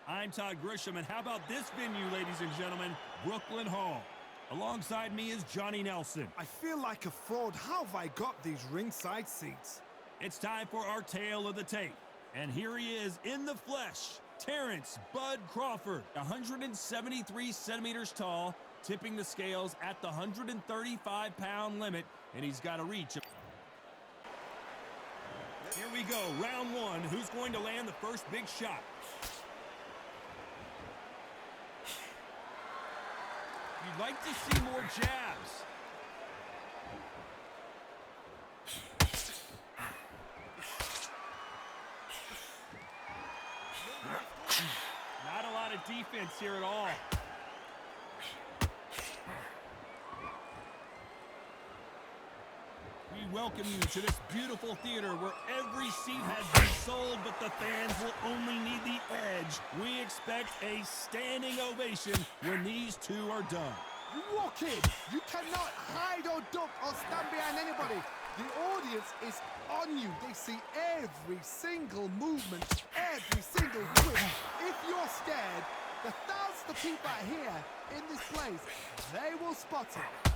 I'm Todd Grisham, and how about this venue, ladies and gentlemen? Brooklyn Hall. Alongside me is Johnny Nelson. I feel like a fraud. How have I got these ringside seats? It's time for our tale of the tape. And here he is in the flesh, Terrence Bud Crawford, 173 centimeters tall, tipping the scales at the 135-pound limit, and he's got a reach. Here we go, round one. Who's going to land the first big shot? You'd like to see more jabs. Not a lot of defense here at all. We welcome you to this beautiful theater where every seat has been sold, but the fans will only need the edge. We expect a standing ovation when these two are done. You walk in, you cannot hide or duck or stand behind anybody. The audience is on you. They see every single movement, every single twist. If you're scared, the thousands of people out here in this place, they will spot it.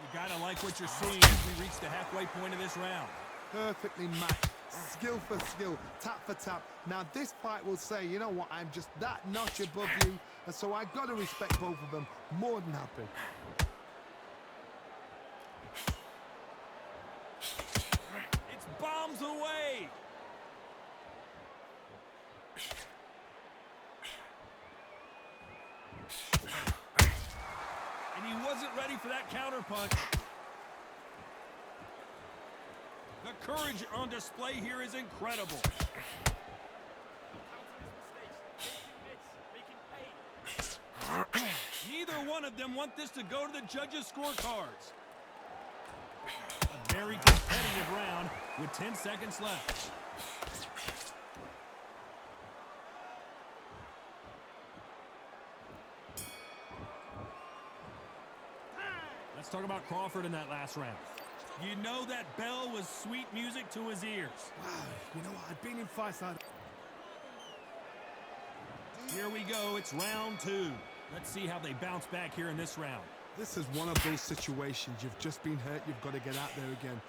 You gotta like what you're seeing as we reach the halfway point of this round. Perfectly matched, skill for skill, tap for tap. Now this fight will say, you know what, I'm just that notch above you, and so I gotta respect both of them. More than happy. It's bombs away. And he wasn't ready for that counterpunch. The courage on display here is incredible. Neither one of them want this to go to the judges' scorecards. A very competitive round with 10 seconds left. Let's talk about Crawford in that last round. You know that bell was sweet music to his ears. Wow, you know what, I've been in fights like that. Here we go, it's round two. Let's see how they bounce back here in this round. This is one of those situations. You've just been hurt, you've got to get out there again.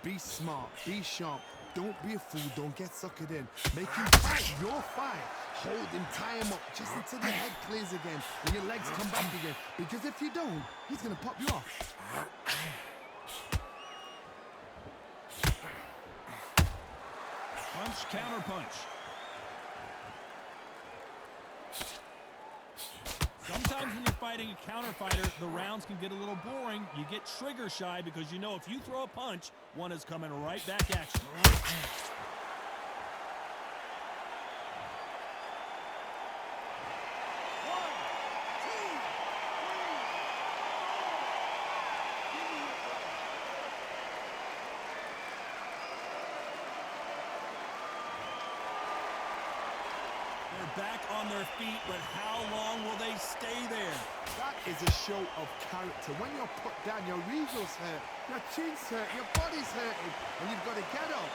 Be smart, be sharp, don't be a fool, don't get suckered in. Make him fight your fight. Hold him, tie him up, just until your head clears again and your legs come back again. Because if you don't, he's going to pop you off. Punch, counter punch. Sometimes when you're fighting a counter fighter, the rounds can get a little boring. You get trigger shy because you know if you throw a punch, one is coming right back at you. Back on their feet, but how long will they stay there? That is a show of character. When you're put down, your ego's hurt, your chin's hurt, your body's hurting, and you've got to get up,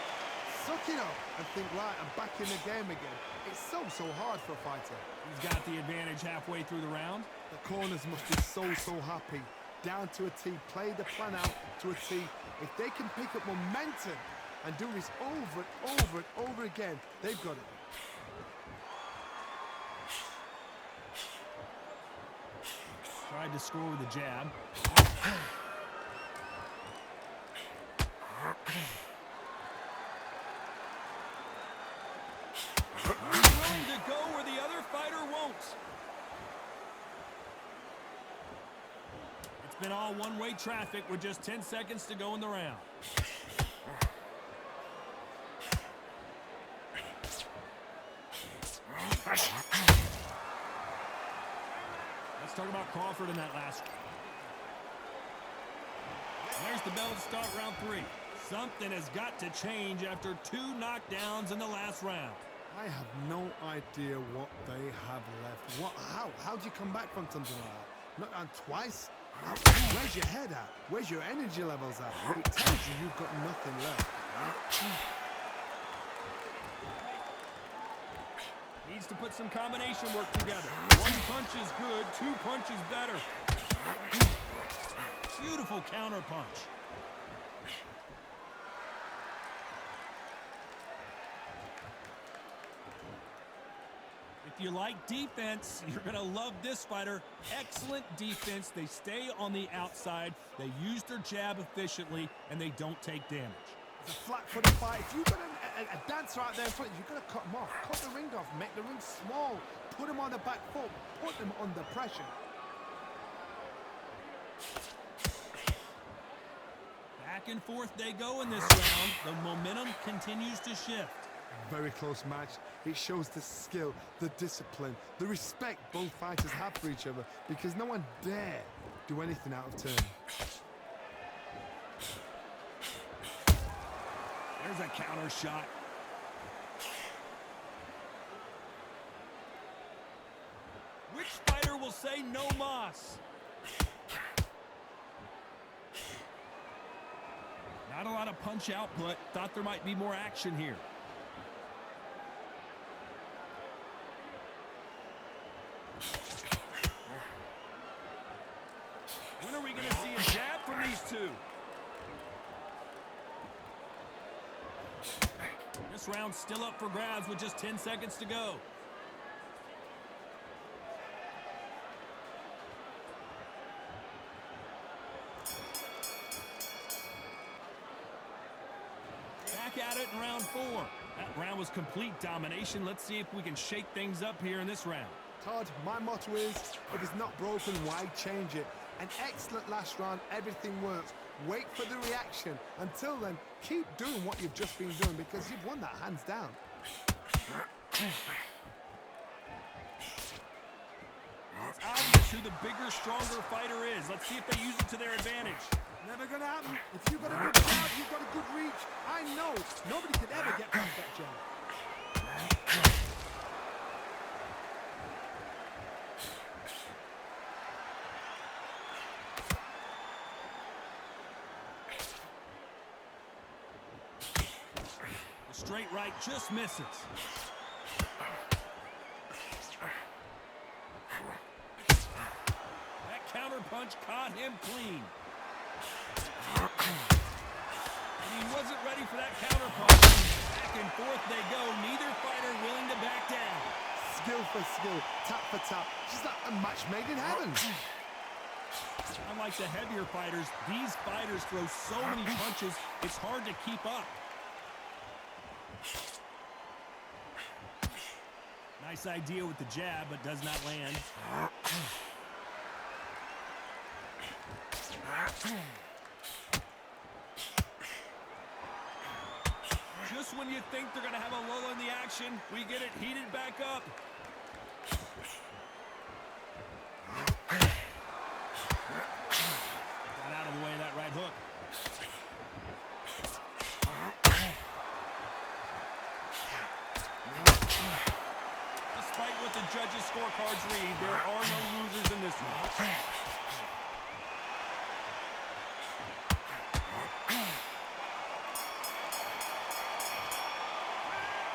suck it up, and think, right, I'm back in the game again. It's so hard for a fighter. He's got the advantage halfway through the round. The corners must be so happy. Down to a T, play the plan out to a T. If they can pick up momentum and do this over and over and over again, they've got it. Tried to score with a jab. He's willing to go where the other fighter won't. It's been all one-way traffic with just 10 seconds to go in the round. Let's talk about Crawford in that last one. There's the bell to start round three. Something has got to change after two knockdowns in the last round. I have no idea what they have left. How do you come back from something like that? Knocked down twice? Where's your head at? Where's your energy levels at? It tells you you've got nothing left. Needs to put some combination work together. One punch is good, two punches better. Beautiful counter punch. If you like defense, you're going to love this fighter. Excellent defense. They stay on the outside. They use their jab efficiently, and they don't take damage. It's a flat-footed fight. If you've got a dancer out there in front, you've got to cut them off. Cut the ring off. Make the ring small. Put them on the back foot. Put them under pressure. Back and forth they go in this round. The momentum continues to shift. Very close match. It shows the skill, the discipline, the respect both fighters have for each other, because no one dare do anything out of turn. There's a counter shot. Which fighter will say no mas? Not a lot of punch output. Thought there might be more action here. When are we going to see a jab from these two? This round's still up for grabs with just 10 seconds to go. Back at it in round 4. That round was complete domination. Let's see if we can shake things up here in this round. Todd, my motto is, if it's not broken, why change it? An excellent last round, everything works. Wait for the reaction. Until then, keep doing what you've just been doing, because you've won that hands down. It's obvious who the bigger, stronger fighter is. Let's see if they use it to their advantage. Never gonna happen. If you've got a good jab, you've got a good reach. I know nobody could ever get past that jab. The straight right just misses. That counter punch caught him clean. And he wasn't ready for that counter punch. Back and forth they go. Neither fighter willing to back down. Skill for skill, tap for tap. Just like a match made in heaven. Unlike the heavier fighters, these fighters throw so many punches, it's hard to keep up. Nice idea with the jab, but does not land. Just when you think they're going to have a lull in the action, we get it heated back up. Got out of the way of that right hook. Despite what the judges' scorecards read, there are no losers in this one.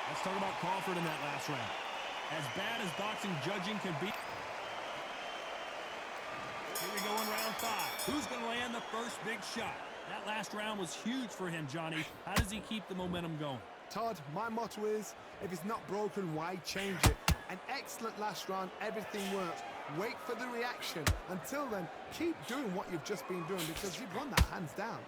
Let's talk about Crawford in that last round. As bad as boxing judging can be. Here we go in round 5. Who's going to land the first big shot? That last round was huge for him, Johnny. How does he keep the momentum going? Todd, my motto is, if it's not broken, why change it? An excellent last round, everything works. Wait for the reaction. Until then, keep doing what you've just been doing, because you've won that hands down.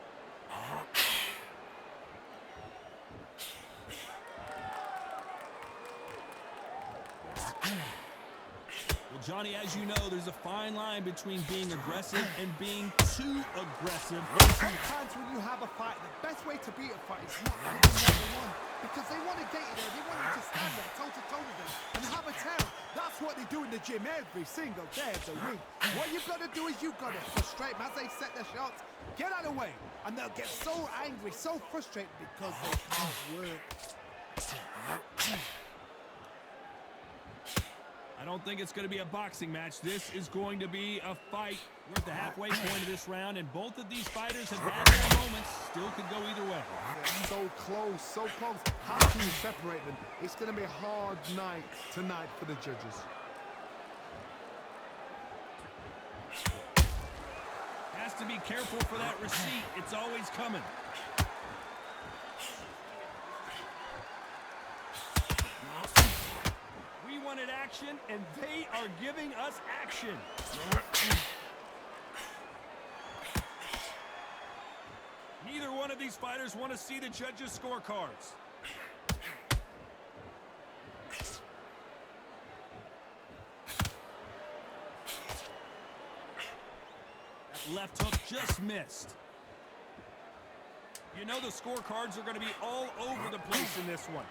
Well, Johnny, as you know, there's a fine line between being aggressive and being too aggressive. Sometimes when you have a fight, the best way to beat a fight is not having one, because they want to get you there. They want you to stand there toe-to-toe with them and have a terror. That's what they do in the gym every single day of the week. What you've got to do is you've got to frustrate them as they set their shots. Get out of the way. And they'll get so angry, so frustrated because they can't work. I don't think it's going to be a boxing match. This is going to be a fight. We're at the halfway point of this round, and both of these fighters have had their moments. Still could go either way. So close, so close. How can you separate them? It's going to be a hard night tonight for the judges. Has to be careful for that receipt. It's always coming. We wanted action, and they are giving us action. Neither one of these fighters want to see the judges' scorecards. That left hook just missed. You know the scorecards are going to be all over the place in this one.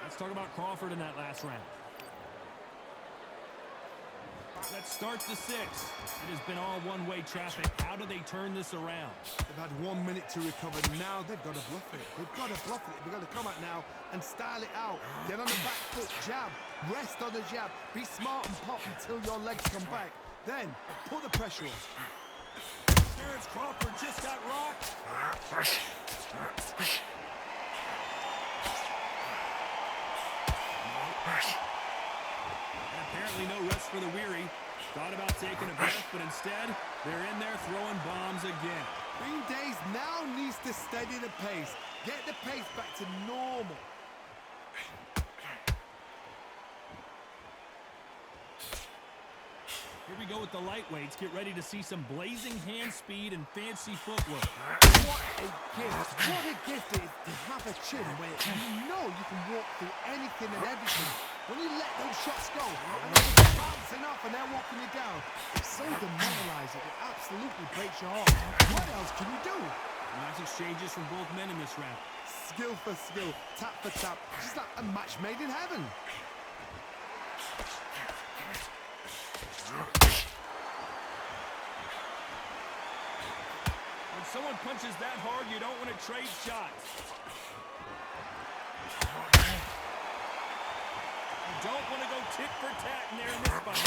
Let's talk about Crawford in that last round. Let's start the sixth. It has been all one-way traffic. How do they turn this around? They've had 1 minute to recover. Now they've got to bluff it. They've got to bluff it. They've got to come out now and style it out. Get on the back foot, jab. Rest on the jab. Be smart and pop until your legs come back. Then put the pressure on. Terence Crawford just got rocked. And apparently no rest for the weary. Thought about taking a breath, but instead, they're in there throwing bombs again. Green Days now needs to steady the pace. Get the pace back to normal. Here we go with the lightweights. Get ready to see some blazing hand speed and fancy footwork. What a gift. What a gift it is to have a chin where you know you can walk through anything and everything. When you let those shots go and they're bouncing off and they're walking you down, it's so demoralizing. It absolutely breaks your heart. What else can you do? Nice exchanges from both men in this round. Skill for skill, tap for tap. Just like a match made in heaven. When someone punches that hard, you don't want to trade shots. You don't want to go tit for tat in there in this fight.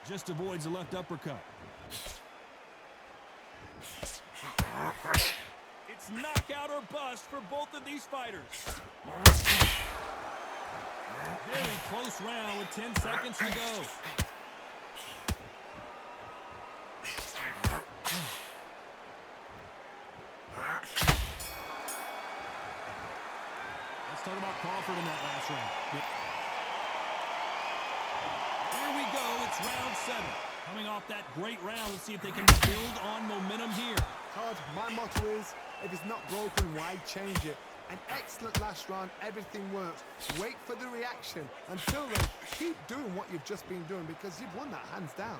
Just avoids the left uppercut. It's knockout or bust for both of these fighters. Very close round with 10 seconds to go. Let's talk about Crawford in that last round. Here we go, it's round 7. Coming off that great round, let's see if they can build on momentum here. Todd, my motto is, if it's not broken, why change it? An excellent last round, everything works. Wait for the reaction. Until then, keep doing what you've just been doing because you've won that hands down.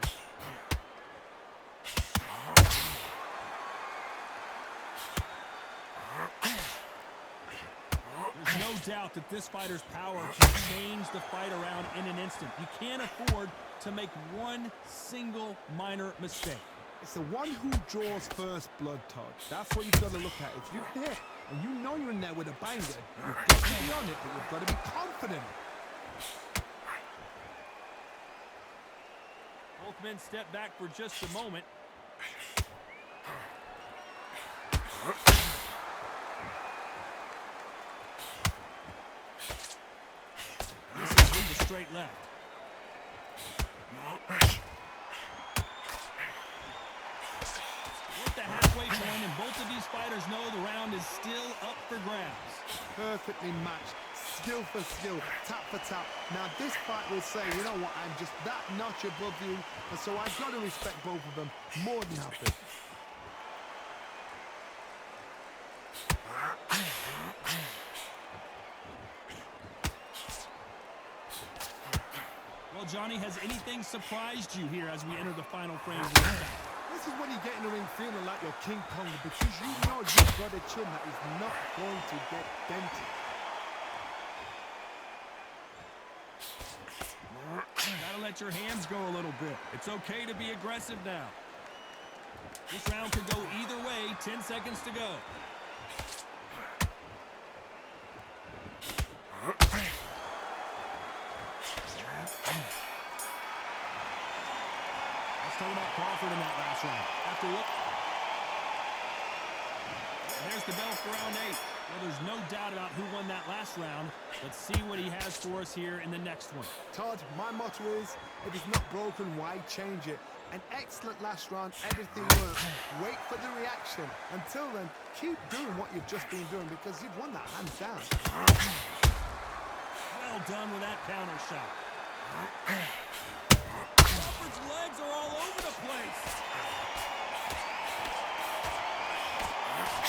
There's no doubt that this fighter's power can change the fight around in an instant. You can't afford to make one single minor mistake. It's the one who draws first blood, Todd. That's what you've got to look at. If you're hit and you know you're in there with a banger, you've got to be on it, but you've got to be confident. Both men step back for just a moment. This is with the straight left. We're at the halfway point, and both of these fighters know the round is still up for grabs. Perfectly matched. Skill for skill, tap for tap. Now this fight will say, you know what, I'm just that notch above you, and so I've got to respect both of them more than happy. Well, Johnny, has anything surprised you here as we enter the final frames of this battle? This is when you get in the ring feeling like you're King Kong because you know you've got a chin that is not going to get dented. let your hands go a little bit. It's okay to be aggressive now. This round could go either way. 10 seconds to go. Let's talk about Crawford in that last round. After what? And there's the bell for round 8. Well, there's no doubt about who won that last round. Let's see what he has for us here in the next one. Todd, my motto is, if it's not broken, why change it? An excellent last round, everything works. Wait for the reaction. Until then, keep doing what you've just been doing because you've won that hands down. Well done with that counter shot. Crawford's legs are all over the place.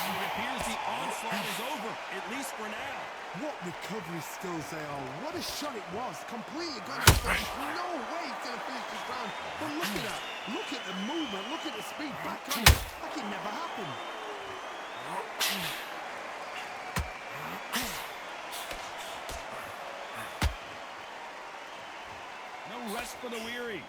It appears the onslaught is over, at least for now. What recovery skills they are. What a shot it was. Completely got it. There's no way he's going to finish this round. But look at that. Look at the movement. Look at the speed back on it. Like it never happened. No rest for the weary.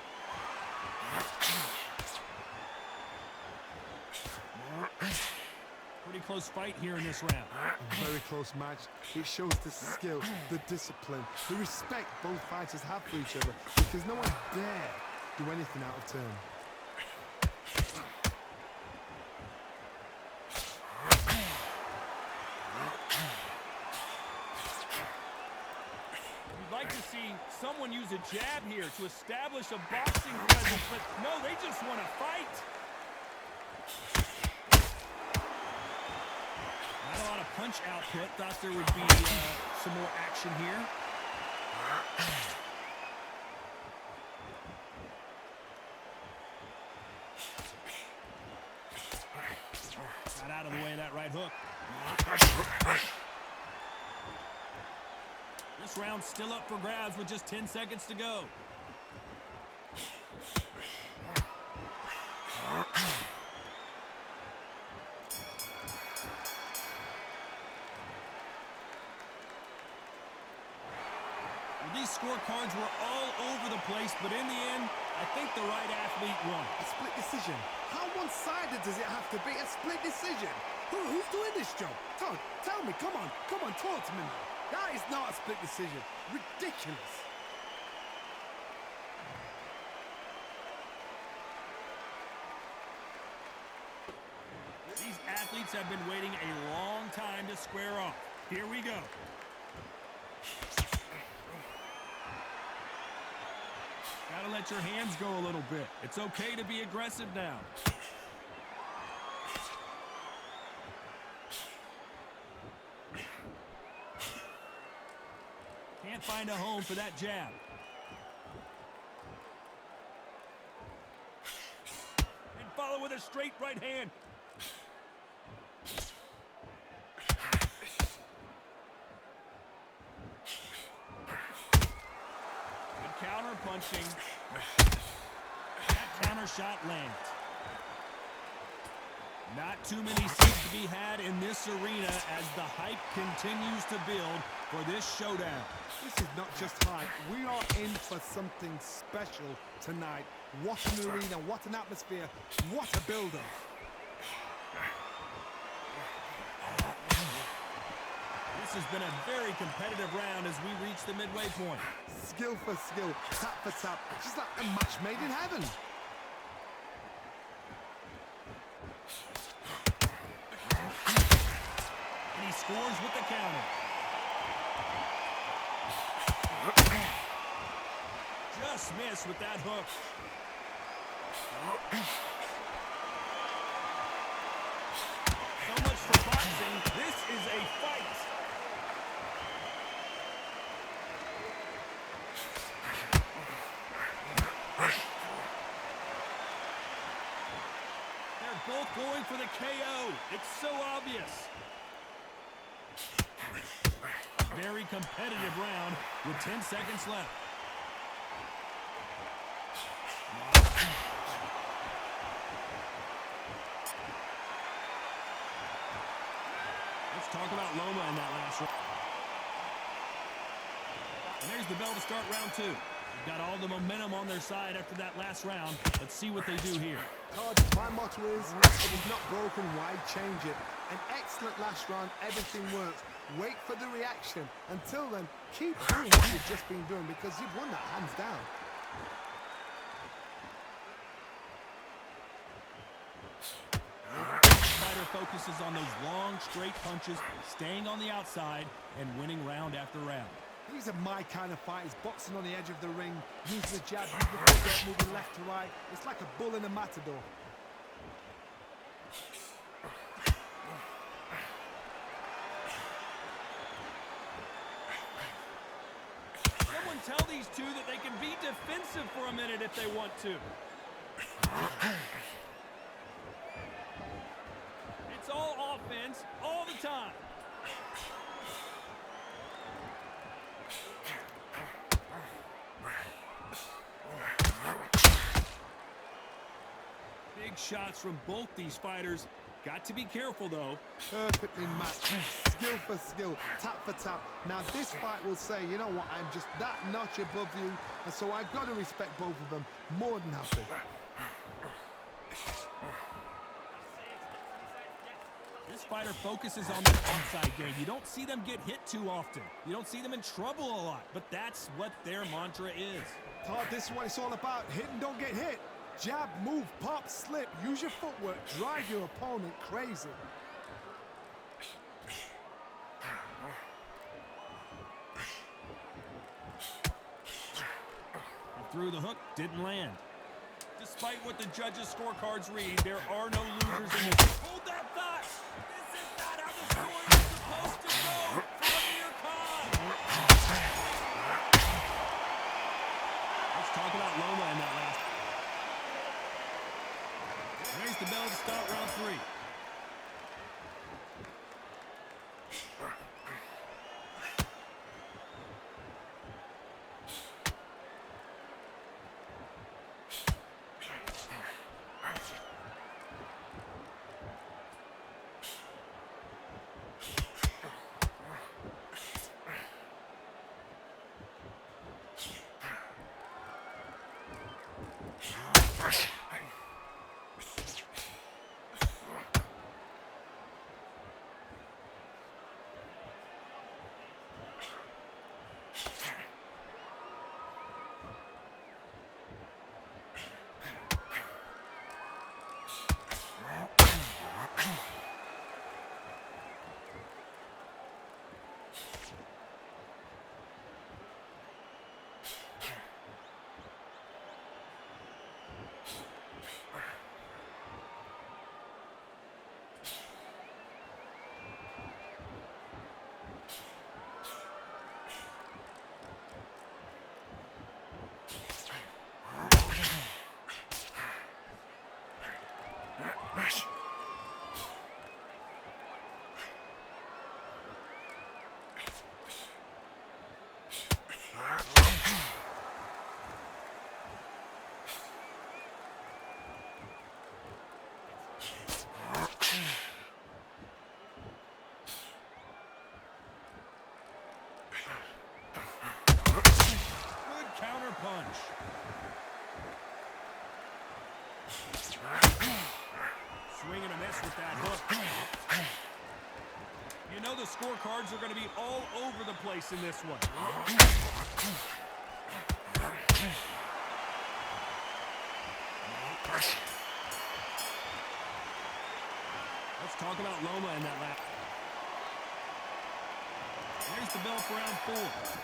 Pretty close fight here in this round. A very close match. It shows the skill, the discipline, the respect both fighters have for each other because no one dare do anything out of turn. We'd like to see someone use a jab here to establish a boxing presence, but no, they just want to fight. Not a lot of punch output. Thought there would be some more action here. Got out of the way of that right hook. This round's still up for grabs with just 10 seconds to go. These scorecards were all over the place, but in the end, I think the right athlete won. A split decision. How one-sided does it have to be? A split decision. Who's doing this job? Todd, tell me. Come on, talk to me now. That is not a split decision. Ridiculous. These athletes have been waiting a long time to square off. Here we go. Gotta let your hands go a little bit. It's okay to be aggressive now. Can't find a home for that jab. And follow with a straight right hand. Counter punching. That counter shot lands. Not too many seats to be had in this arena as the hype continues to build for this showdown. This is not just hype. We are in for something special tonight. What an arena, what an atmosphere, what a build-up. This has been a very competitive round as we reach the midway point. Skill for skill, tap for tap, just like a match made in heaven. And he scores with the counter. Just missed with that hook. So much for boxing. This is a fight. Both going for the KO. It's so obvious. Very competitive round with 10 seconds left. Let's talk about Loma in that last round. And there's the bell to start round 2. Got all the momentum on their side after that last round. Let's see what they do here. Todd, my motto is, if it's not broken, why change it? An excellent last round, everything works. Wait for the reaction. Until then, keep doing what you've just been doing because you've won that hands down. Fighter focuses on those long, straight punches, staying on the outside and winning round after round. These are my kind of fighters, boxing on the edge of the ring, using the jab, using the footwork, moving left to right. It's like a bull in a matador. Someone tell these two that they can be defensive for a minute if they want to. It's all offense all the time. Big shots from both these fighters. Got to be careful, though. Perfectly matched, skill for skill, tap for tap. Now this fight will say, you know what, I'm just that notch above you, and so I've got to respect both of them. More than happy. This fighter focuses on the inside game. You don't see them get hit too often. You don't see them in trouble a lot, but that's what their mantra is. Todd, this is what it's all about. Hit and don't get hit. Jab, move, pop, slip. Use your footwork. Drive your opponent crazy. Through the hook, didn't land. Despite what the judges' scorecards read, there are no losers in this. Hold that thought! This is not how the score is supposed to go! Follow your call! Let's talk about Loma in that last. There's the bell to start round 3. Punch. Swing and a miss with that hook. You know the scorecards are going to be all over the place in this one. Let's talk about Loma in that lap. Here's the bell for round 4.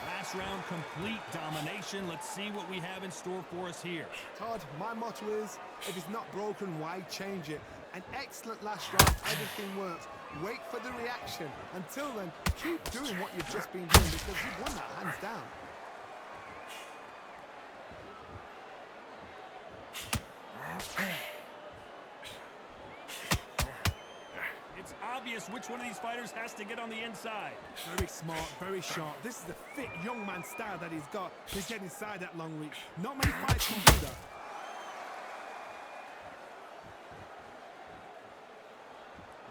Last round, complete domination. Let's see what we have in store for us here. Todd, my motto is, if it's not broken, why change it? An excellent last round, everything works. Wait for the reaction. Until then, keep doing what you've just been doing because you've won that hands down. It's obvious which one of these fighters has to get on the inside. Very smart, very sharp. This is the fit young man style that he's got. He's getting inside that long reach. Not many fighters can do that.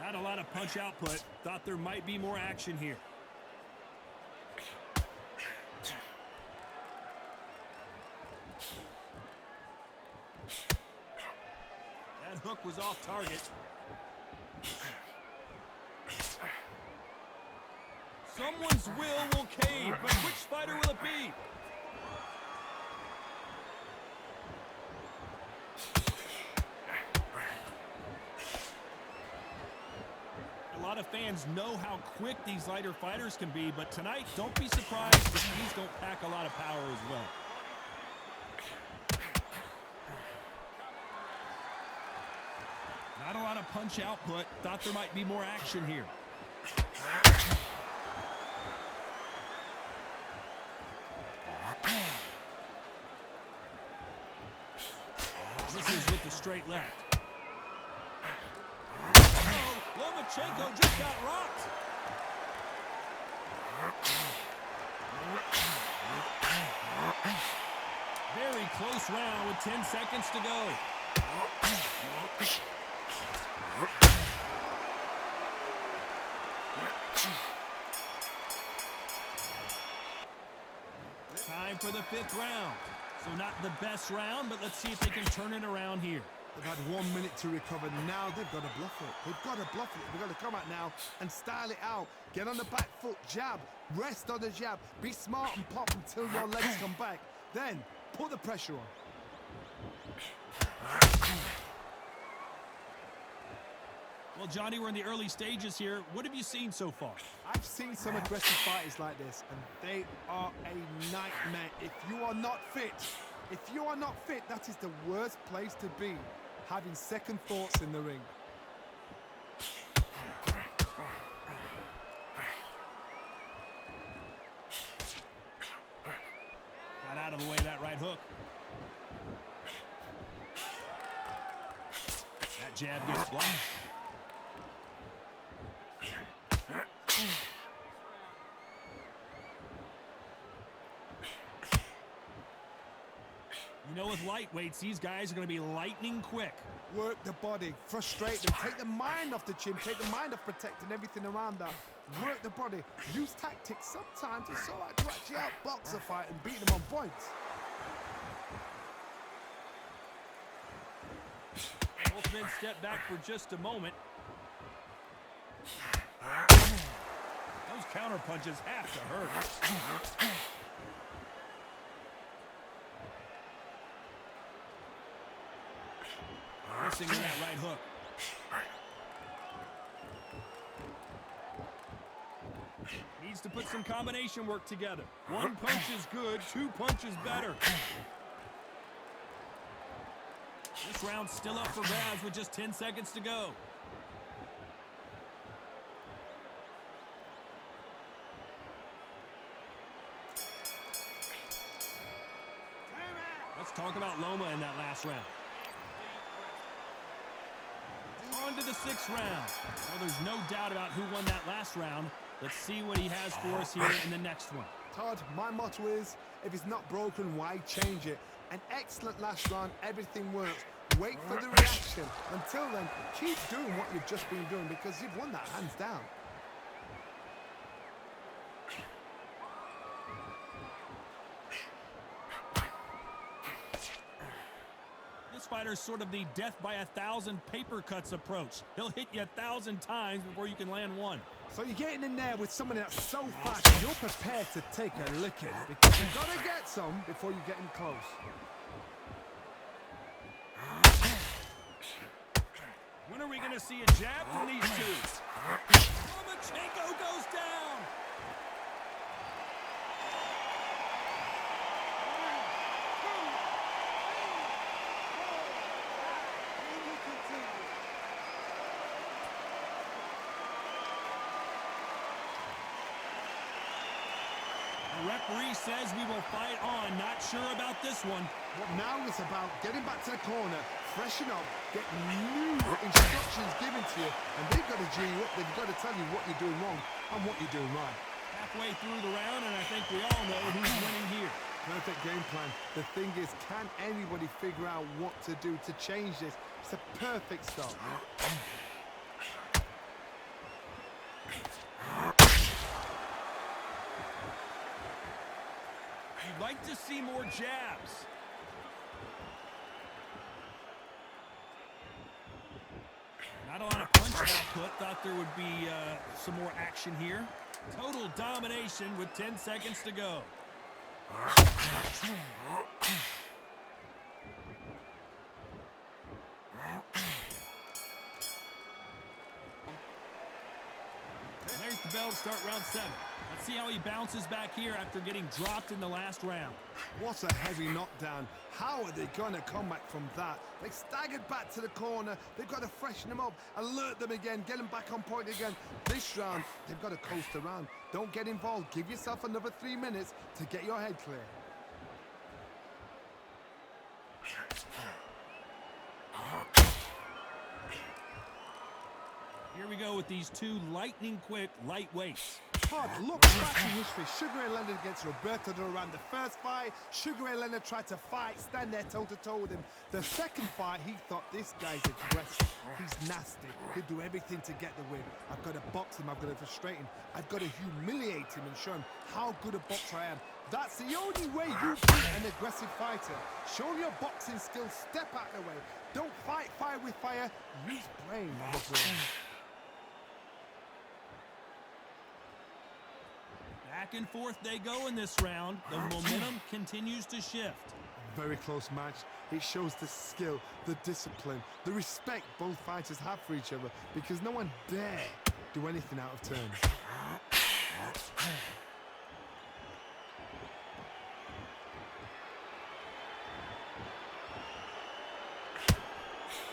Not a lot of punch output. Thought there might be more action here. was off target. Someone's will cave, but which fighter will it be? A lot of fans know how quick these lighter fighters can be, but tonight, don't be surprised if these don't pack a lot of power as well. Not a lot of punch output. Thought there might be more action here. Misses with the straight left. Lomachenko just got rocked. Very close round with 10 seconds to go. Time for the 5th round. So not the best round, but let's see if they can turn it around here. They've had 1 minute to recover. Now they've got to bluff it. They've got to bluff it. They've got to come out now and style it out. Get on the back foot, jab, rest on the jab. Be smart and pop until your legs come back. Then put the pressure on. Well, Johnny, we're in the early stages here. What have you seen so far? I've seen some aggressive fighters like this, and they are a nightmare. If you are not fit, that is the worst place to be, having second thoughts in the ring. Got out of the way of that right hook. That jab gets blocked. You know, with lightweights, these guys are going to be lightning quick. Work the body, frustrate them, take the mind off the chin, take the mind off protecting everything around that. Work the body, use tactics. Sometimes it's so hard to actually outbox a fight and beat them on points. Both men step back for just a moment. Those counter punches have to hurt. Missing with that right hook. Needs to put some combination work together. 1 punch is good, 2 punches better. This round's still up for grabs with just 10 seconds to go. Let's talk about Loma in that last round. On to the 6th round. Well, there's no doubt about who won that last round. Let's see what he has for us here in the next one. Todd, my motto is, if it's not broken, why change it? An excellent last round, everything works. Wait for the reaction. Until then, keep doing what you've just been doing because you've won that hands down. This fighter's sort of the death by 1,000 paper cuts approach. He'll hit you 1,000 times before you can land one. So you're getting in there with someone that's so fast, you're prepared to take a licking because you've got to get some before you get in close. When are we going to see a jab from these two? Lomachenko goes down. The referee says we will fight on. Not sure about this one. What now is about getting back to the corner, freshen up, get new instructions given to you, and they've got to G you up. They've got to tell you what you're doing wrong and what you're doing right. Halfway through the round, and I think we all know who's winning here. Perfect game plan. The thing is, can anybody figure out what to do to change this? It's a perfect start. You'd like to see more jabs. thought there would be some more action here. Total domination with 10 seconds to go. There's the bell to start round 7. Let's see how he bounces back here after getting dropped in the last round. What a heavy knockdown. How are they going to come back from that? They staggered back to the corner. They've got to freshen them up, alert them again, get them back on point again. This round, they've got to coast around. Don't get involved. Give yourself another 3 minutes to get your head clear. Here we go with these two lightning-quick lightweights. Todd, look back in history. Sugar Ray Leonard against Roberto Duran. The first fight, Sugar Ray Leonard tried to fight, stand there toe-to-toe with him. The second fight, he thought, this guy's aggressive. He's nasty. He'll do everything to get the win. I've got to box him. I've got to frustrate him. I've got to humiliate him and show him how good a boxer I am. That's the only way you beat an aggressive fighter. Show your boxing skills. Step out of the way. Don't fight fire with fire. Use brain with brain. Back and forth they go in this round. The momentum continues to shift. Very close match. It shows the skill, the discipline, the respect both fighters have for each other, because no one dare do anything out of turn.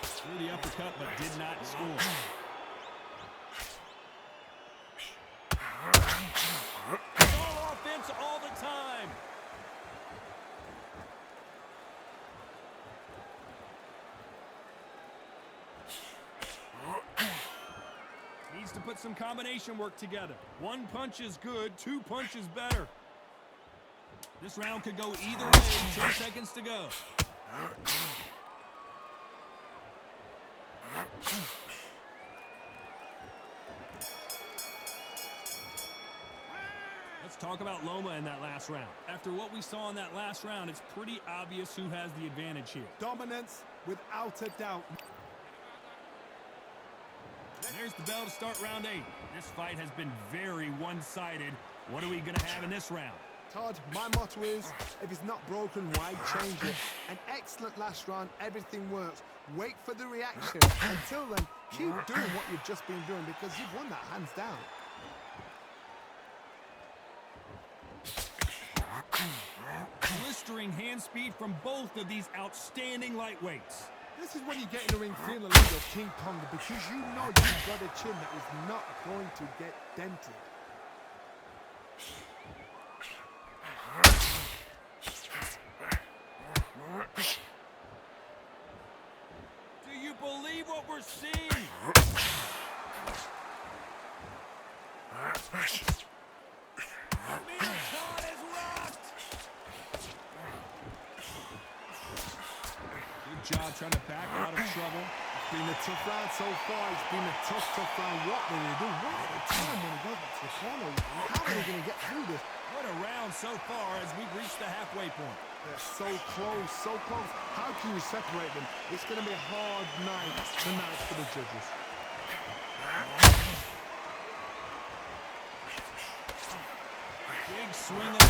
Threw the uppercut but did not score. All offense all the time. Needs to put some combination work together. One punch is good, 2 punches better. This round could go either way. 10 seconds to go. Let's talk about Loma in that last round. After what we saw in that last round, it's pretty obvious who has the advantage here. Dominance, without a doubt. There's the bell to start round 8. This fight has been very one-sided. What are we going to have in this round? Todd, my motto is, if it's not broken, why change it? An excellent last round, everything works. Wait for the reaction. Until then, keep doing what you've just been doing, because you've won that hands down. Blistering hand speed from both of these outstanding lightweights. This is when you get in the ring feeling like you're King Kong, because you know you've got a chin that is not going to get dented. Do you believe what we're seeing? Good job trying to back out of trouble. It's been a tough round so far. It's been a tough round. What will they do? What are they doing when he goes back to the corner? How are they going to get through this? What a round so far as we've reached the halfway point. They're so close, so close. How can you separate them? It's going to be a hard night tonight for the judges. Big swing of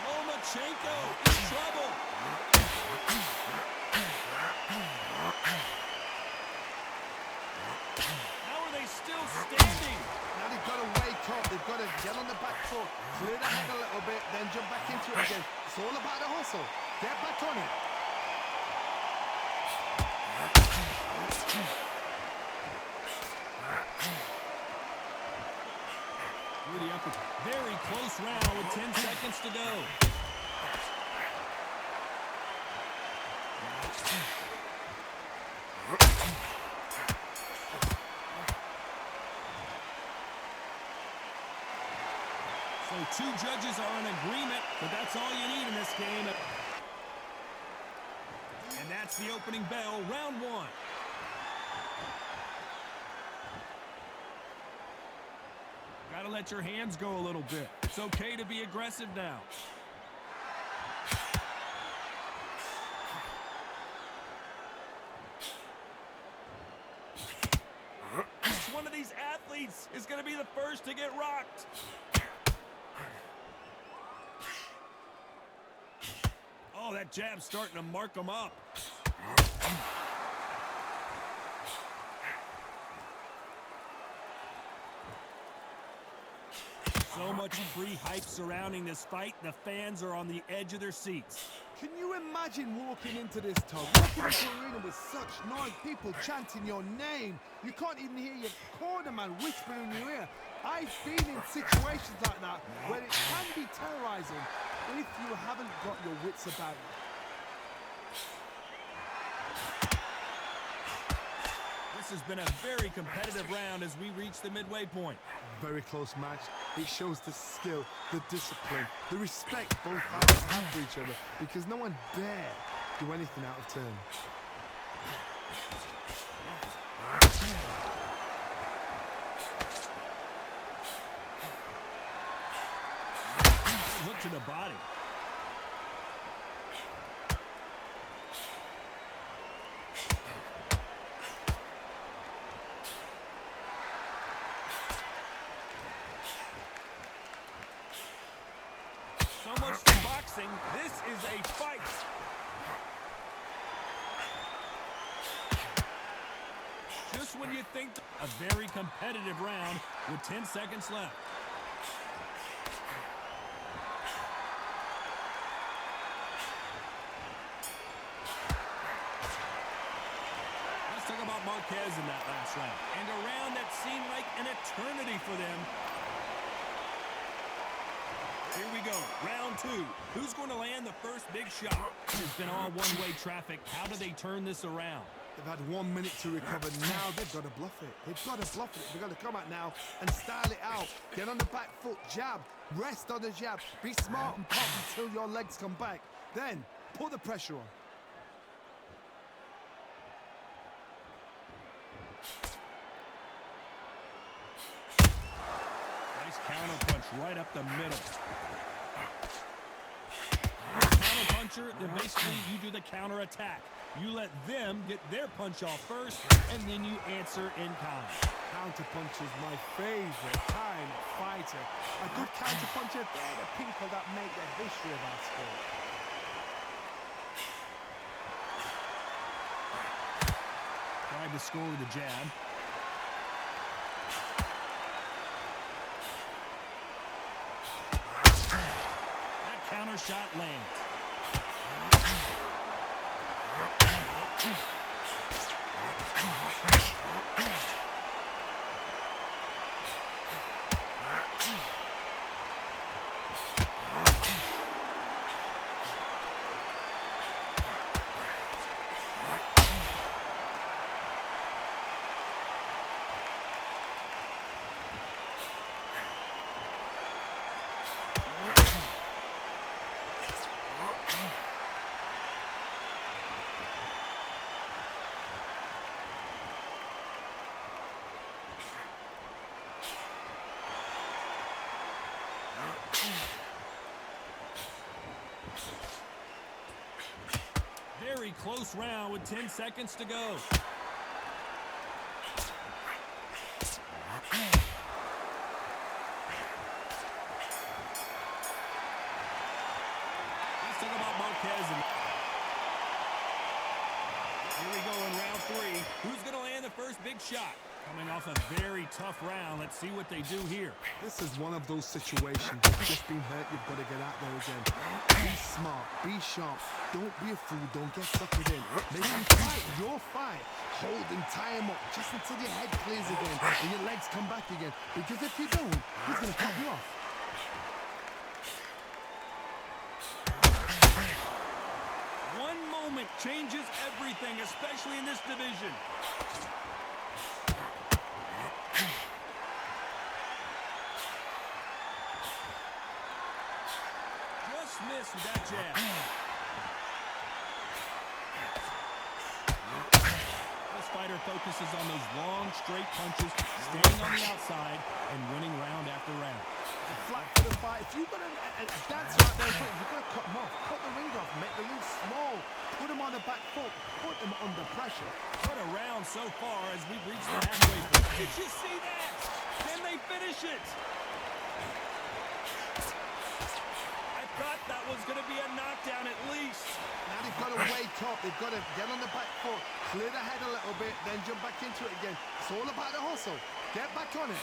Lomachenko in trouble. How are they still standing? Now they've got to wake up. They've got to get on the back foot, clear the head a little bit, then jump back into it again. It's all about the hustle. Get back on it. Through the upper. Very close round with 10 seconds to go. So 2 judges are in agreement, but that's all you need in this game. And that's the opening bell, round 1. Gotta let your hands go a little bit. It's okay to be aggressive now. these athletes is going to be the first to get rocked. Oh, that jab's starting to mark him up. So much free hype surrounding this fight. The fans are on the edge of their seats. Can you imagine walking into this, Todd? Walking into the arena with such noise, people chanting your name. You can't even hear your corner man whispering in your ear. I've been in situations like that where it can be terrorizing if you haven't got your wits about you. This has been a very competitive round as we reach the midway point. Very close match. It shows the skill, the discipline, the respect both fighters have for each other, because no one dare do anything out of turn. Hook to the body. So much for boxing. This is a fight. Just when you think a very competitive round with 10 seconds left. Let's talk about Marquez in that last round. And a round that seemed like an eternity for them. Here we go, round two. Who's going to land the first big shot? It's been all one-way traffic. How do they turn this around? They've had 1 minute to recover. Now they've got to bluff it. They've got to bluff it. They've got to come out now and style it out. Get on the back foot, jab, rest on the jab. Be smart and pop until your legs come back. Then put the pressure on. Nice counter punch right up the middle. Counter puncher, then basically you do the counter attack. You let them get their punch off first, and then you answer in kind. Counter punch is my favorite kind of fighter. A good counter puncher, they're the people that make the history of our sport. Tried to score with a jab. That counter shot lands. Very close round with 10 seconds to go. Let's talk about Marquez. Here we go in round three. Who's going to land the first big shot? Coming off a very tough round. Let's see what they do here. This is one of those situations. You've just been hurt, you've got to get out there again. Be smart, be sharp. Don't be a fool, don't get suckered in. Make him fight your fight. Hold and tie him up just until your head clears again and your legs come back again. Because if you don't, he's going to cut you off. One moment changes everything, especially in this division. Just missed with that jab. This fighter focuses on those long, straight punches, staying on the outside, and winning round after round. Flat for the fight. If you've got a dance right there, you've got to cut them off. Cut the ring off, make the ring small. Put them on the back foot. Put them under pressure. What a round so far as we've reached the halfway point. Did you see that? Can they finish it? I thought that was going to be a knockdown at least. Now they've got to wake up. They've got to get on the back foot, clear the head a little bit, then jump back into it again. It's all about the hustle. Get back on it.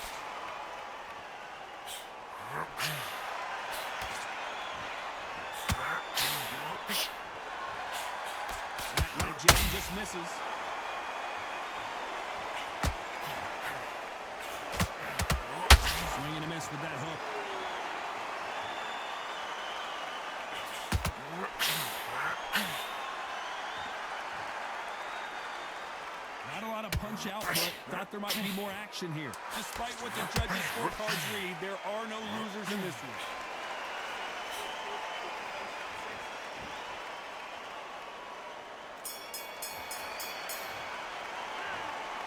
That jam just misses. Swing and a miss with that hook. Not a lot of punch output. Thought there might be more action here. Despite what the judges' scorecards read, there are no losers in this one.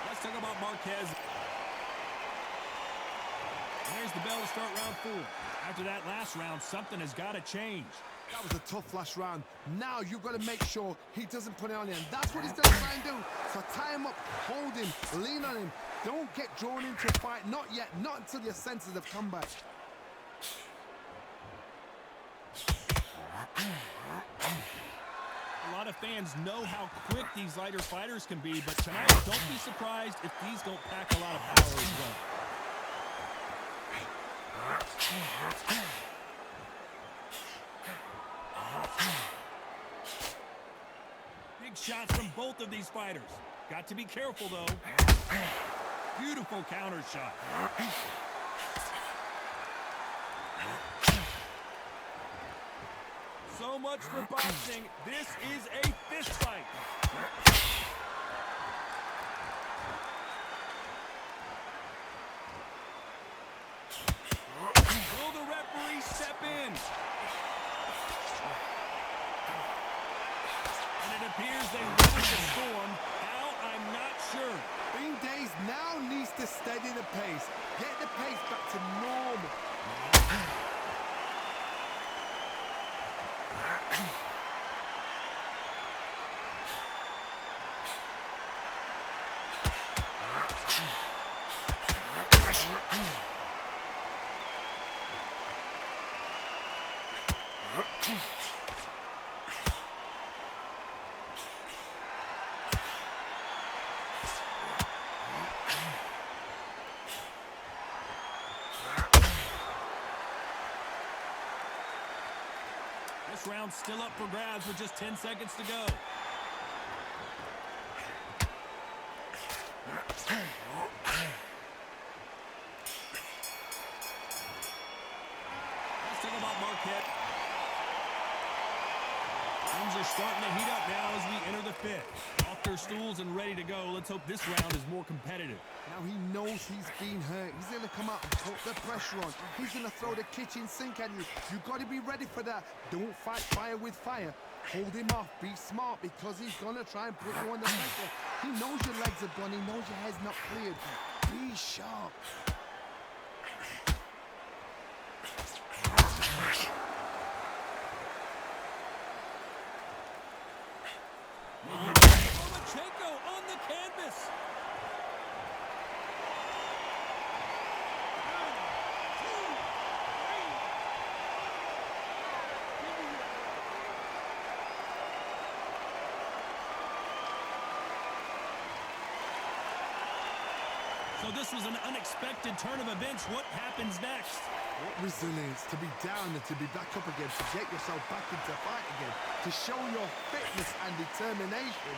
Let's talk about Marquez. There's the bell to start round 4. After that last round, something has got to change. That was a tough last round. Now you've got to make sure he doesn't put it on you. And that's what he's going to try and do. So tie him up, hold him, lean on him. Don't get drawn into a fight. Not yet. Not until your senses have come back. A lot of fans know how quick these lighter fighters can be, but tonight, don't be surprised if these don't pack a lot of power as well. Big shots from both of these fighters. Got to be careful, though. Beautiful counter shot. So much for boxing. This is a fist fight. Will the referee step in? And it appears they weathered the storm. How? I'm not sure. Bean Days now needs to steady the pace. Get the pace back to normal. This round's still up for grabs with just 10 seconds to go. Let's talk about Marquette. Things are starting to heat up now as we enter the 5th. Off their stools and ready to go. Let's hope this round is more competitive. Now he knows he's been hurt. He's going to come out and put the pressure on. He's going to throw the kitchen sink at you. You've got to be ready for that. Don't fight fire with fire. Hold him off. Be smart because he's going to try and put you under pressure. He knows your legs are gone. He knows your head's not cleared. Be sharp. Lomachenko on the canvas. So this was an unexpected turn of events. What happens next? What resilience to be down and to be back up again, to get yourself back into fight again, to show your fitness and determination.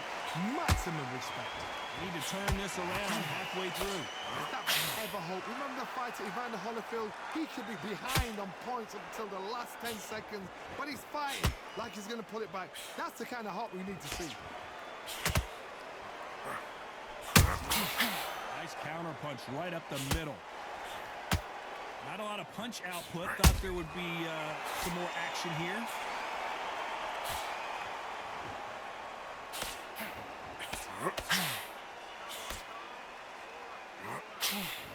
Maximum respect. Need to turn this around halfway through. Is that ever hope? Remember the fight at Evander Holyfield? He could be behind on points until the last 10 seconds, but he's fighting like he's going to pull it back. That's the kind of hope we need to see. Nice counter punch right up the middle. Not a lot of punch output. Thought there would be some more action here.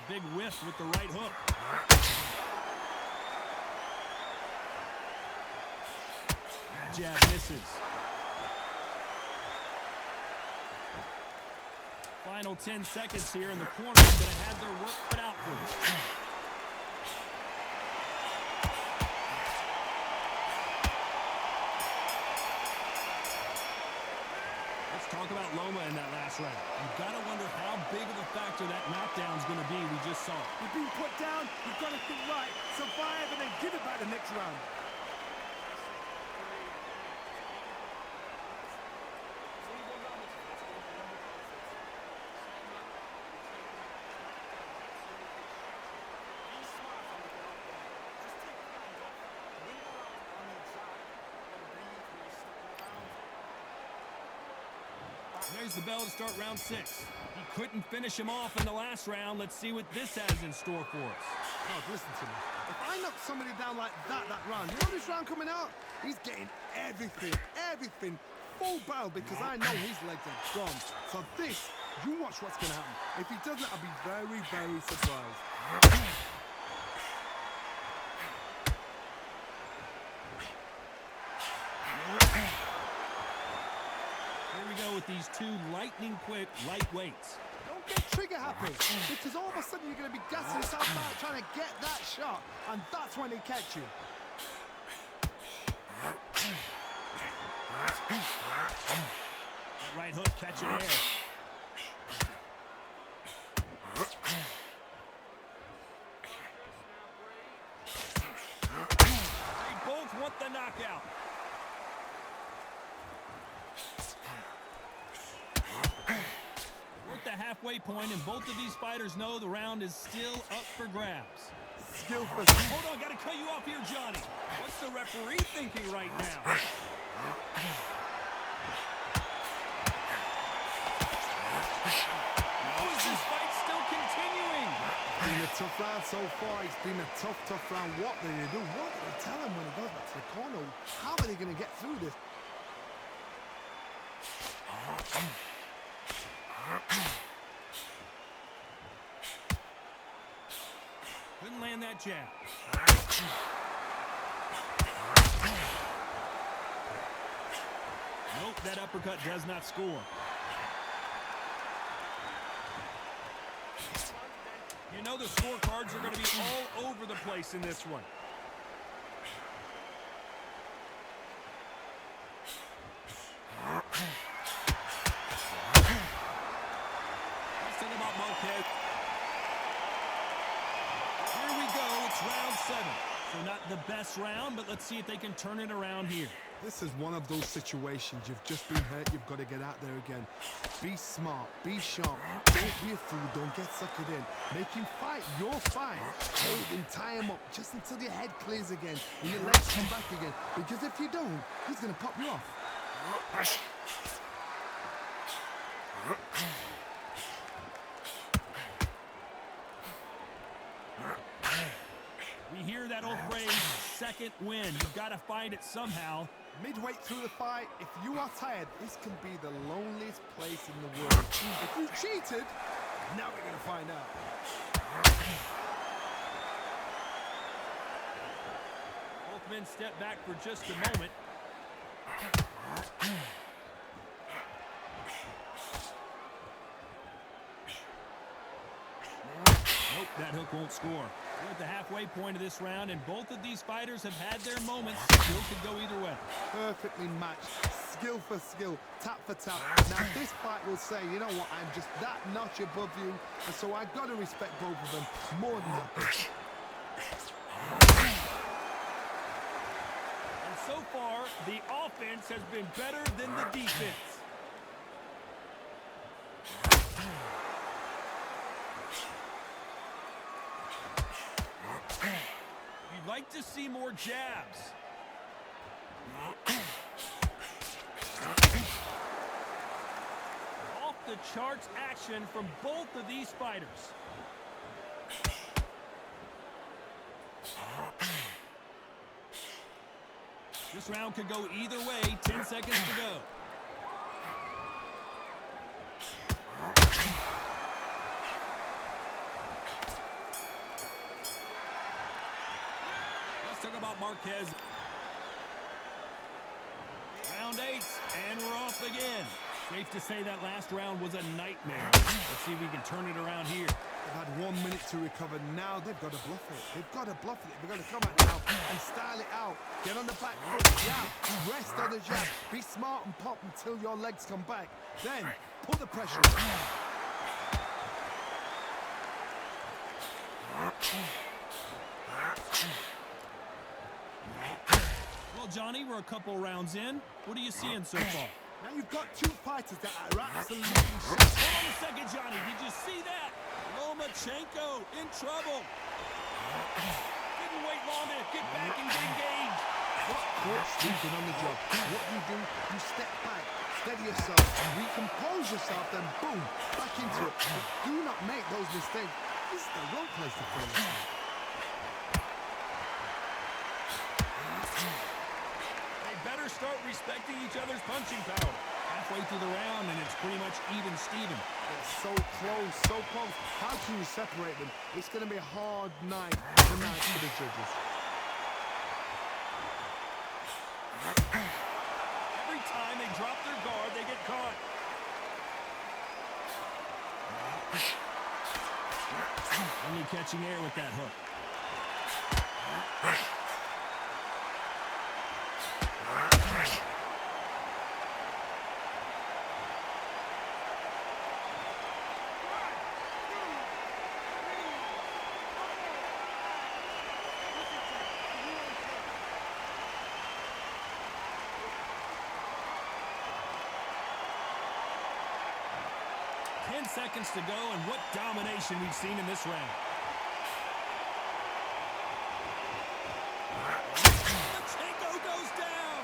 Big whiff with the right hook. Jab misses. Final 10 seconds here, and the corner's going to have their work cut out for them. Let's talk about Loma in that last round. You've got to wonder how big of a factor that knockdown's going to be we just saw. You've been put down, you've got to think right, survive, and then give it back the next round. There's the bell to start round 6. He couldn't finish him off in the last round. Let's see what this has in store for us. Oh, listen to me. If I knock somebody down like that round, you know this round coming out? He's getting everything full barrel because I know his legs are gone. So this, you watch what's going to happen. If he doesn't, I'll be very, very surprised. With these two lightning-quick lightweights. Don't get trigger happy, because all of a sudden you're going to be gassing yourself out trying to get that shot, and that's when they catch you. Right hook catching air. They both want the knockout. The halfway point, and both of these fighters know the round is still up for grabs. Skillful. Hold on, gotta cut you off here, Johnny. What's the referee thinking right now? How is this fight still continuing? It's been a tough round so far. It's been a tough round. What do they do? What do they tell him when he goes back to the corner? How are they going to get through this? Couldn't land that jab. Nope, that uppercut does not score. You know the scorecards are going to be all over the place in this one. Let's talk about Marquez. Here we go, it's round 7. So not the best round, but let's see if they can turn it around here. This is one of those situations. You've just been hurt. You've got to get out there again. Be smart. Be sharp. Don't be a fool. Don't get suckered in. Make him fight your fight. Hold him, tie him up just until your head clears again and your legs come back again. Because if you don't, he's going to pop you off. We hear that old phrase, second win. You've got to find it somehow. Midway through the fight, if you are tired, this can be the loneliest place in the world. If you cheated, now we're going to find out. Both men step back for just a moment. Nope, that hook won't score. We're at the halfway point of this round, and both of these fighters have had their moments. Still could go either way. Perfectly matched. Skill for skill. Tap for tap. Now, this fight will say, you know what, I'm just that notch above you, and so I've got to respect both of them more than that. And so far, the offense has been better than the defense. You'd like to see more jabs. Off the charts action from both of these fighters. This round could go either way. 10 seconds to go. about Marquez? Round 8, and we're off again. Safe to say that last round was a nightmare. Let's see if we can turn it around here. They've had 1 minute to recover. Now they've got to bluff it. They've got to bluff it. They've got to come out now and style it out. Get on the back foot, jab, rest on the jab. Be smart and pop until your legs come back. Then, pull the pressure. Well, Johnny, we're a couple rounds in. What are you seeing so far? Now you've got two fighters that are absolutely Hold on a second, Johnny. Did you see that? Lomachenko in trouble. Didn't wait long to get back and get engaged. caught sleeping on the job. What you do, you step back, steady yourself, recompose yourself, then boom, back into it. But do not make those mistakes. This is the wrong place to throw yourself. They better start respecting each other's punching power. Halfway through the round, and it's pretty much even Steven. They're so close, so close. How can you separate them? It's going to be a hard night tonight for the judges. Every time they drop their guard, they get caught. Only catching air with that hook. 10 seconds to go, and what domination we've seen in this round. Lomachenko goes down.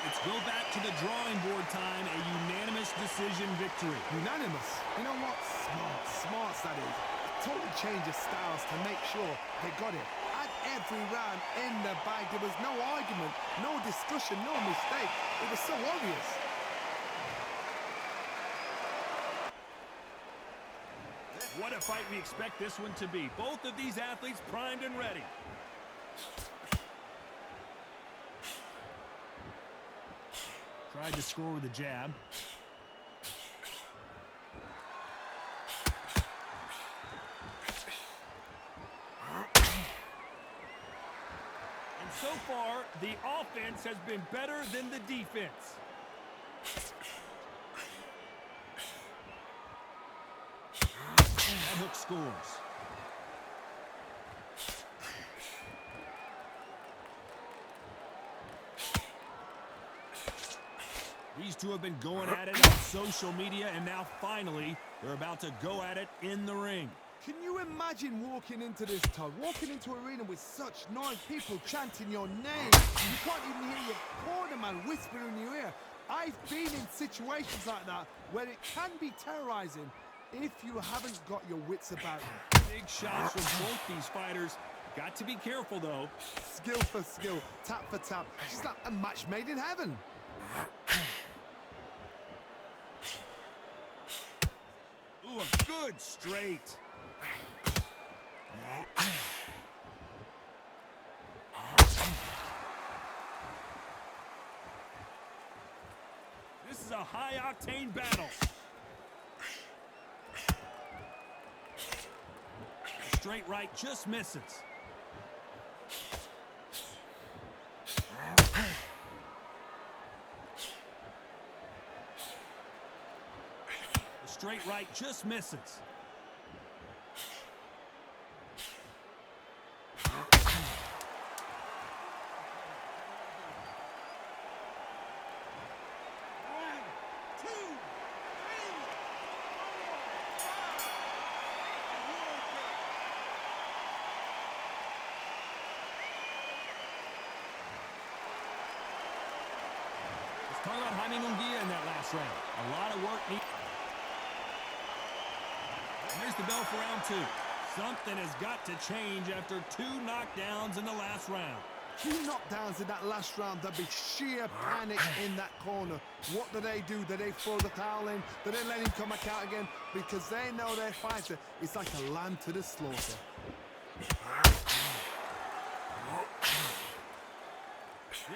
Let's go back to the drawing board time, a unanimous decision victory. Unanimous? You know what? Smart that is. Totally change of styles to make sure they got it. At every round in the bag, there was no argument, no discussion, no mistake. It was so obvious. What a fight we expect this one to be. Both of these athletes primed and ready. Tried to score with a jab. And so far, the offense has been better than the defense. That hook scores. These two have been going at it on social media, and now finally, they're about to go at it in the ring. Can you imagine walking into this, Todd? Walking into an arena with such noise, people chanting your name. You can't even hear your corner man whisper in your ear. I've been in situations like that where it can be terrorizing if you haven't got your wits about you. Big shots from both these fighters. Got to be careful, though. Skill for skill, tap for tap. It's like a match made in heaven. Ooh, a good straight. This is a high-octane battle. Straight right just misses. Straight right just misses. Let's talk about Jaime Munguia in that last round. A lot of work needed. And there's the bell for round 2. Something has got to change after 2 knockdowns in the last round. 2 knockdowns in that last round. There'll be sheer panic in that corner. What do? Do they throw the towel in? Do they let him come back out again? Because they know their fighter is like a lamb to the slaughter.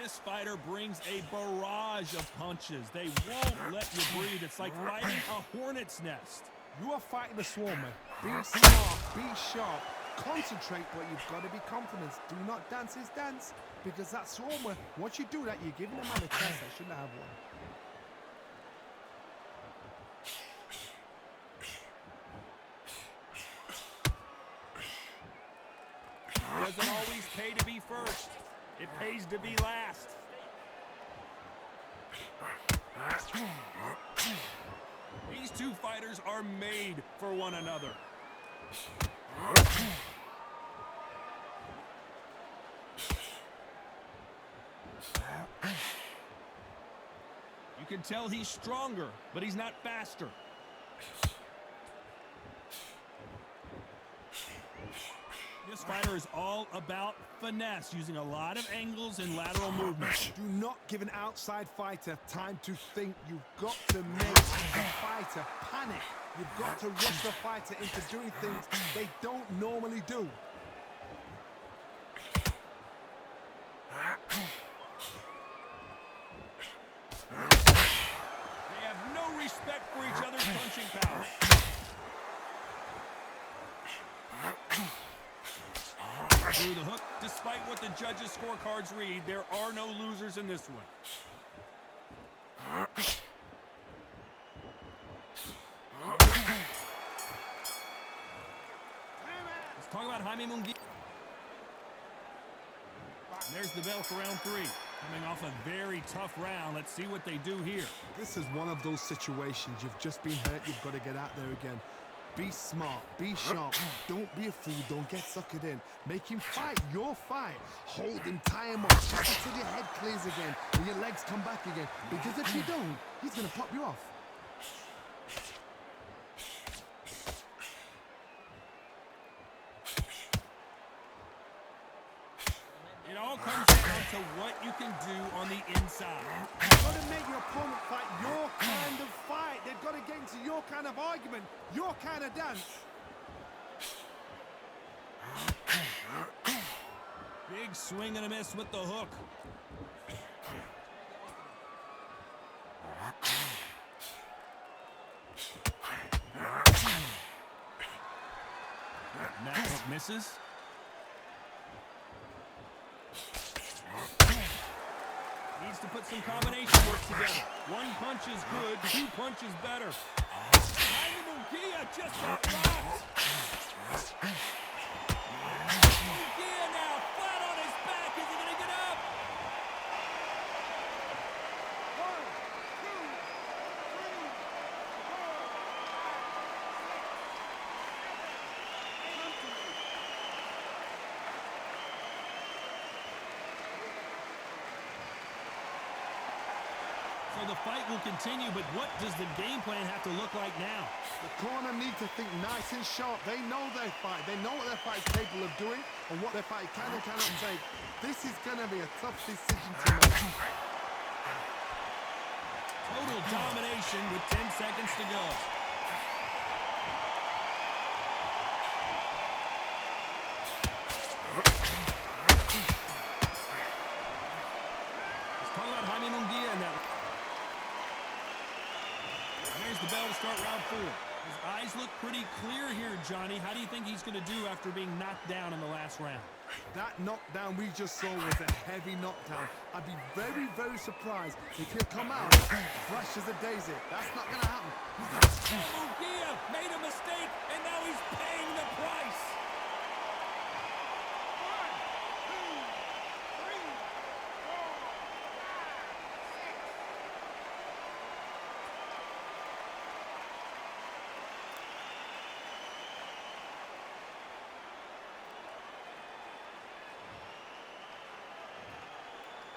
This fighter brings a barrage of punches. They won't let you breathe. It's like fighting a hornet's nest. You are fighting a swarmer. Be smart, be sharp, concentrate, but you've got to be confident. Do not dance his dance, because that swarmer, once you do that, you're giving a man a chance that shouldn't have one. It doesn't always pay to be first. It pays to be last. These 2 fighters are made for one another. You can tell he's stronger, but he's not faster. This fighter is all about finesse, using a lot of angles and lateral movements. Do not give an outside fighter time to think. You've got to make the fighter panic. You've got to rush the fighter into doing things they don't normally do. They have no respect for each other's punching power. Through the hook. Despite what the judges' scorecards read, there are no losers in this one. Let's talk about Jaime Munguia. There's the bell for round 3. Coming off a very tough round. Let's see what they do here. This is one of those situations. You've just been hurt. You've got to get out there again. Be smart, be sharp, don't be a fool, don't get suckered in. Make him fight your fight. Hold him, tie him up, chop until your head clears again and your legs come back again. Because if you don't, he's going to pop you off. It all comes down to what you can do on the inside. You've got to make your opponent fight your kind of fight. They've got to get into your kind of argument, your kind of dance. Big swing and a miss with the hook. That hook misses. Needs to put some combination work together. 1 punch is good, 2 punches better. Jaime Munguia just got rocked. Munguia now flat on his back. Is he going to get up? 1, 2, 3, 4. So the fight will continue, but what does the game plan have to look like now? The corner need to think nice and sharp. They know their fight. They know what their fight is capable of doing and what their fight can and cannot take. This is going to be a tough decision to make. Total domination with 10 seconds to go. Let's talk about Jaime Munguia in that. There's the bell to start round 4. His eyes look pretty clear here, Johnny. How do you think he's going to do after being knocked down in the last round? That knockdown we just saw was a heavy knockdown. I'd be very, very surprised if he'll come out fresh as a daisy. That's not going to happen. Munguia made a mistake, and now he's paying the price. 1, 2, 3, 4, 5, 6.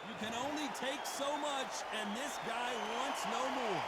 You can only take so much, and this guy wants no more.